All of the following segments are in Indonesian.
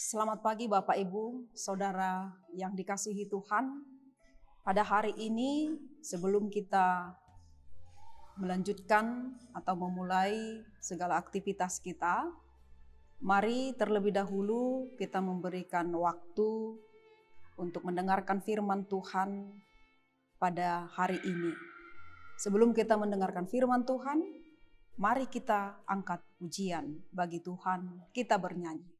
Selamat pagi Bapak Ibu, Saudara yang dikasihi Tuhan. Pada hari ini sebelum kita melanjutkan atau memulai segala aktivitas kita, mari terlebih dahulu kita memberikan waktu untuk mendengarkan firman Tuhan pada hari ini. Sebelum kita mendengarkan firman Tuhan, mari kita angkat pujian bagi Tuhan, kita bernyanyi.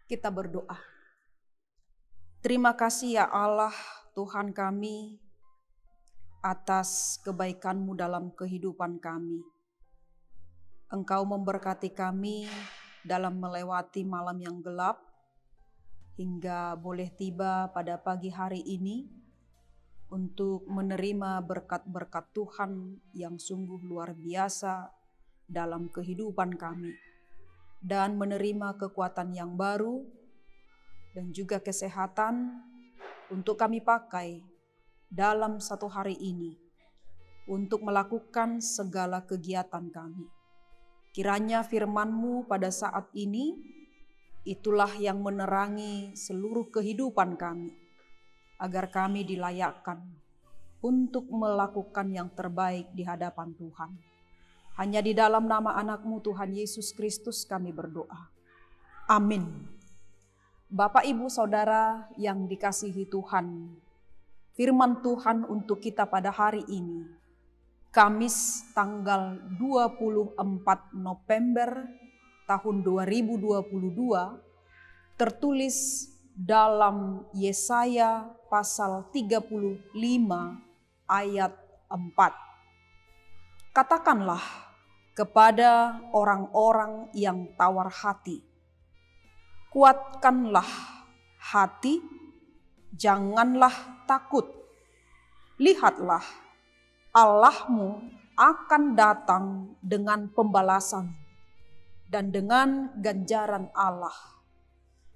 Kita berdoa. Terima kasih ya Allah Tuhan kami atas kebaikan-Mu dalam kehidupan kami. Engkau memberkati kami dalam melewati malam yang gelap hingga boleh tiba pada pagi hari ini untuk menerima berkat-berkat Tuhan yang sungguh luar biasa dalam kehidupan kami. Dan menerima kekuatan yang baru dan juga kesehatan untuk kami pakai dalam satu hari ini untuk melakukan segala kegiatan kami. Kiranya firman-Mu pada saat ini itulah yang menerangi seluruh kehidupan kami, agar kami dilayakkan untuk melakukan yang terbaik di hadapan Tuhan. Hanya di dalam nama anak-Mu Tuhan Yesus Kristus kami berdoa. Amin. Bapak, Ibu, Saudara yang dikasihi Tuhan, firman Tuhan untuk kita pada hari ini, Kamis tanggal 24 November tahun 2022, tertulis dalam Yesaya pasal 35 ayat 4. Katakanlah kepada orang-orang yang tawar hati, kuatkanlah hati, janganlah takut. Lihatlah, Allahmu akan datang dengan pembalasan dan dengan ganjaran Allah.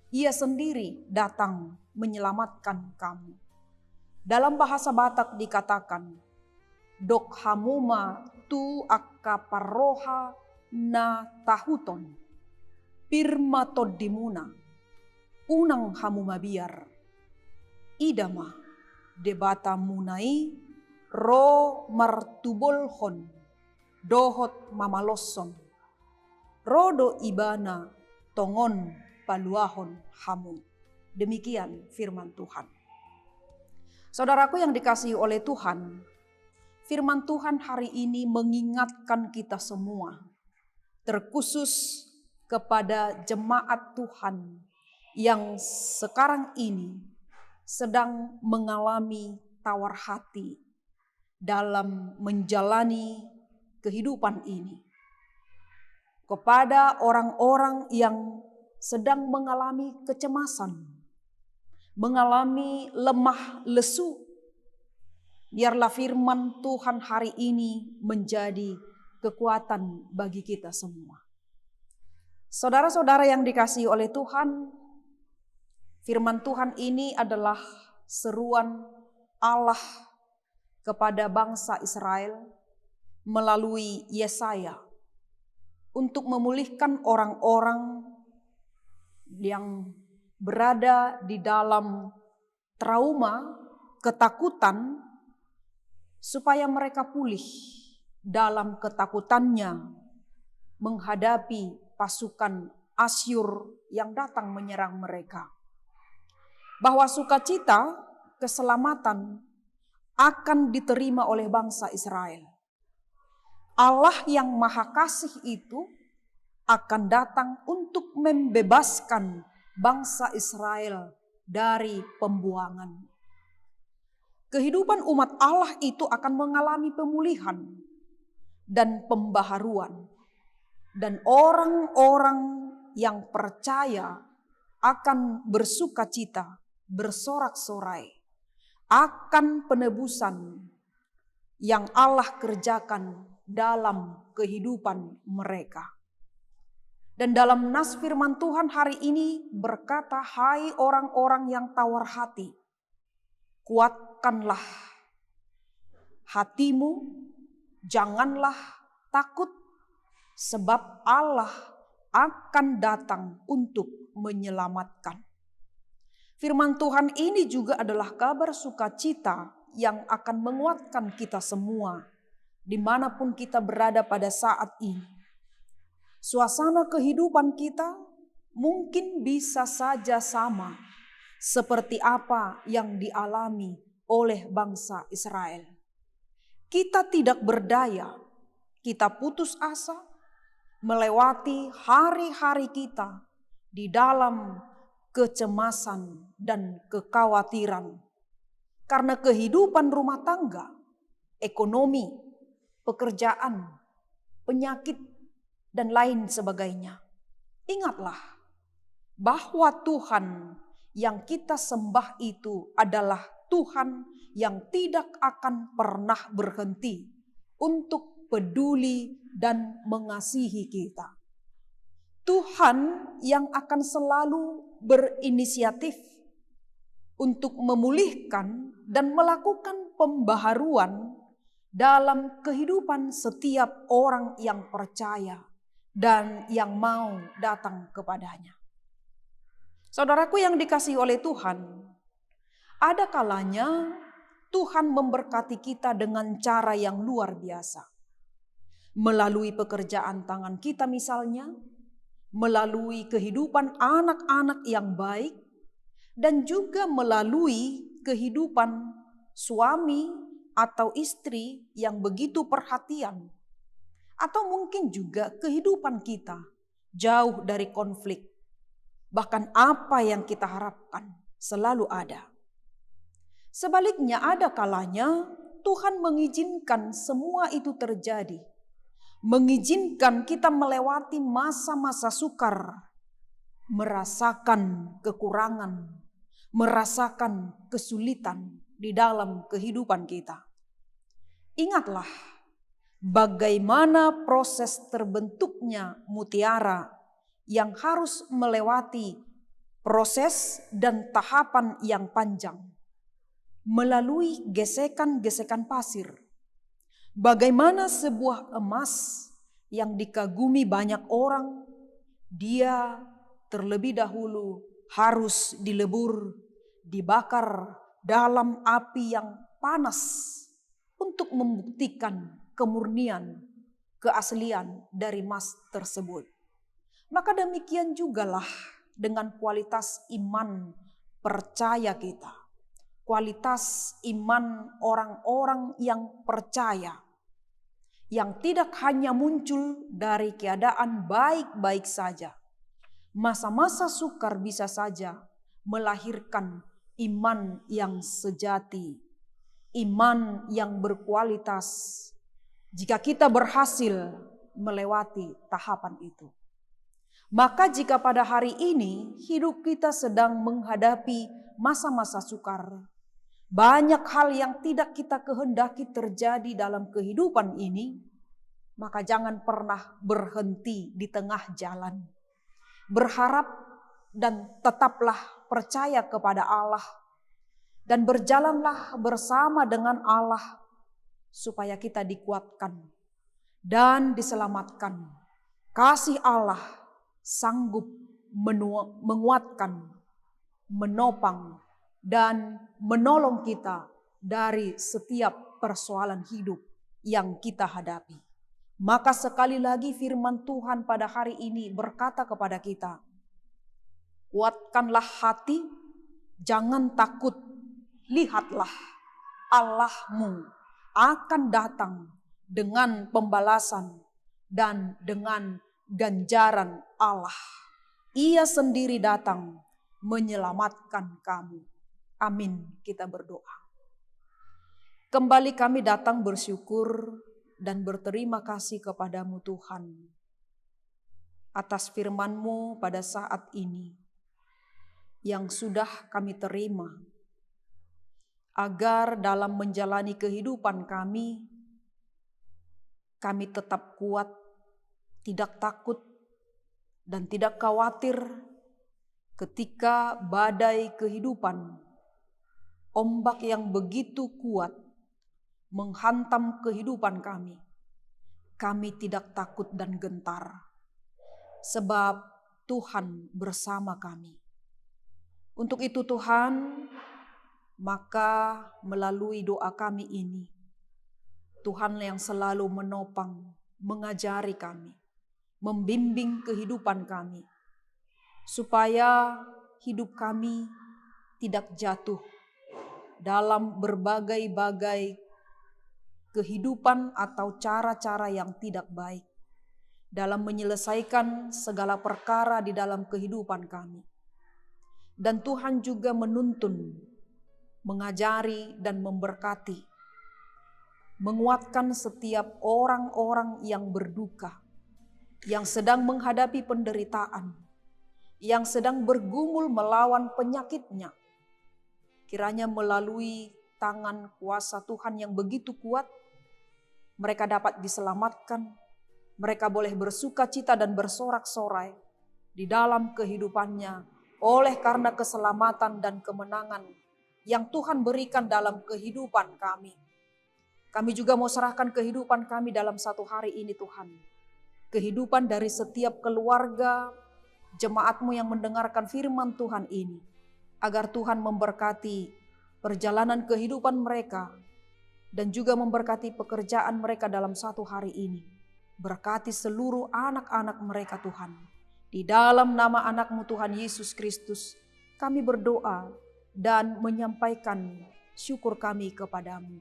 Ia sendiri datang menyelamatkan kamu. Dalam bahasa Batak dikatakan, Dok hamuma tu akaparoha na tahuton, pirma toddimuna, unang hamuma biar, idama debata munai, ro martubolhon, dohot mamalosson, rodo ibana tongon paluahon hamu. Demikian firman Tuhan. Saudaraku yang dikasihi oleh Tuhan, firman Tuhan hari ini mengingatkan kita semua, terkhusus kepada jemaat Tuhan yang sekarang ini sedang mengalami tawar hati dalam menjalani kehidupan ini. Kepada orang-orang yang sedang mengalami kecemasan, mengalami lemah lesu, biarlah firman Tuhan hari ini menjadi kekuatan bagi kita semua. Saudara-saudara yang dikasihi oleh Tuhan, firman Tuhan ini adalah seruan Allah kepada bangsa Israel melalui Yesaya untuk memulihkan orang-orang yang berada di dalam trauma, ketakutan, supaya mereka pulih dalam ketakutannya menghadapi pasukan Asyur yang datang menyerang mereka. Bahwa sukacita, keselamatan akan diterima oleh bangsa Israel. Allah yang Maha Kasih itu akan datang untuk membebaskan bangsa Israel dari pembuangan. Kehidupan umat Allah itu akan mengalami pemulihan dan pembaharuan. Dan orang-orang yang percaya akan bersukacita, bersorak-sorai akan penebusan yang Allah kerjakan dalam kehidupan mereka. Dan dalam nas firman Tuhan hari ini berkata, hai orang-orang yang tawar hati, kuatkanlah hatimu, janganlah takut, sebab Allah akan datang untuk menyelamatkan. Firman Tuhan ini juga adalah kabar sukacita yang akan menguatkan kita semua, dimanapun kita berada pada saat ini. Suasana kehidupan kita mungkin bisa saja sama seperti apa yang dialami oleh bangsa Israel. Kita tidak berdaya, kita putus asa, melewati hari-hari kita di dalam kecemasan dan kekhawatiran karena kehidupan rumah tangga, ekonomi, pekerjaan, penyakit, dan lain sebagainya. Ingatlah bahwa Tuhan yang kita sembah itu adalah Tuhan yang tidak akan pernah berhenti untuk peduli dan mengasihi kita. Tuhan yang akan selalu berinisiatif untuk memulihkan dan melakukan pembaharuan dalam kehidupan setiap orang yang percaya dan yang mau datang kepadanya. Saudaraku yang dikasihi oleh Tuhan, ada kalanya Tuhan memberkati kita dengan cara yang luar biasa. Melalui pekerjaan tangan kita misalnya, melalui kehidupan anak-anak yang baik, dan juga melalui kehidupan suami atau istri yang begitu perhatian. Atau mungkin juga kehidupan kita jauh dari konflik. Bahkan apa yang kita harapkan selalu ada. Sebaliknya ada kalanya Tuhan mengizinkan semua itu terjadi. Mengizinkan kita melewati masa-masa sukar, merasakan kekurangan, merasakan kesulitan di dalam kehidupan kita. Ingatlah bagaimana proses terbentuknya mutiara yang harus melewati proses dan tahapan yang panjang. Melalui gesekan-gesekan pasir. Bagaimana sebuah emas yang dikagumi banyak orang, dia terlebih dahulu harus dilebur, dibakar dalam api yang panas untuk membuktikan kemurnian, keaslian dari emas tersebut. Maka demikian jugalah dengan kualitas iman percaya kita. Kualitas iman orang-orang yang percaya. Yang tidak hanya muncul dari keadaan baik-baik saja. Masa-masa sukar bisa saja melahirkan iman yang sejati. Iman yang berkualitas. Jika kita berhasil melewati tahapan itu. Maka jika pada hari ini hidup kita sedang menghadapi masa-masa sukar, banyak hal yang tidak kita kehendaki terjadi dalam kehidupan ini, maka jangan pernah berhenti di tengah jalan. Berharap dan tetaplah percaya kepada Allah dan berjalanlah bersama dengan Allah supaya kita dikuatkan dan diselamatkan. Kasih Allah sanggup menguatkan, menopang, dan menolong kita dari setiap persoalan hidup yang kita hadapi. Maka sekali lagi firman Tuhan pada hari ini berkata kepada kita, kuatkanlah hati, jangan takut, lihatlah Allahmu akan datang dengan pembalasan dan dengan ganjaran Allah. Ia sendiri datang menyelamatkan kamu. Amin, kita berdoa. Kembali kami datang bersyukur dan berterima kasih kepadamu Tuhan atas firman-Mu pada saat ini yang sudah kami terima, agar dalam menjalani kehidupan kami tetap kuat, tidak takut, dan tidak khawatir ketika badai kehidupan, ombak yang begitu kuat menghantam kehidupan kami. Kami tidak takut dan gentar, sebab Tuhan bersama kami. Untuk itu Tuhan, maka melalui doa kami ini, Tuhan yang selalu menopang, mengajari kami, membimbing kehidupan kami, supaya hidup kami tidak jatuh dalam berbagai-bagai kehidupan atau cara-cara yang tidak baik dalam menyelesaikan segala perkara di dalam kehidupan kami. Dan Tuhan juga menuntun, mengajari dan memberkati, menguatkan setiap orang-orang yang berduka, yang sedang menghadapi penderitaan, yang sedang bergumul melawan penyakitnya. Kiranya melalui tangan kuasa Tuhan yang begitu kuat, mereka dapat diselamatkan, mereka boleh bersuka cita dan bersorak-sorai di dalam kehidupannya oleh karena keselamatan dan kemenangan yang Tuhan berikan dalam kehidupan kami. Kami juga mau serahkan kehidupan kami dalam satu hari ini Tuhan. Kehidupan dari setiap keluarga, jemaat-Mu yang mendengarkan firman Tuhan ini. Agar Tuhan memberkati perjalanan kehidupan mereka dan juga memberkati pekerjaan mereka dalam satu hari ini. Berkati seluruh anak-anak mereka Tuhan. Di dalam nama anak-Mu Tuhan Yesus Kristus, kami berdoa dan menyampaikan syukur kami kepadamu.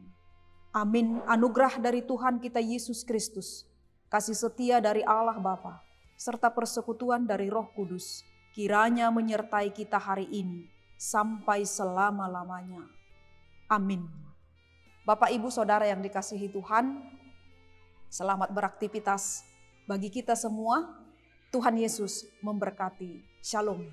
Amin. Anugerah dari Tuhan kita Yesus Kristus, kasih setia dari Allah Bapa, serta persekutuan dari Roh Kudus, kiranya menyertai kita hari ini sampai selama-lamanya. Amin. Bapak, Ibu, Saudara yang dikasihi Tuhan, selamat beraktivitas bagi kita semua. Tuhan Yesus memberkati. Shalom.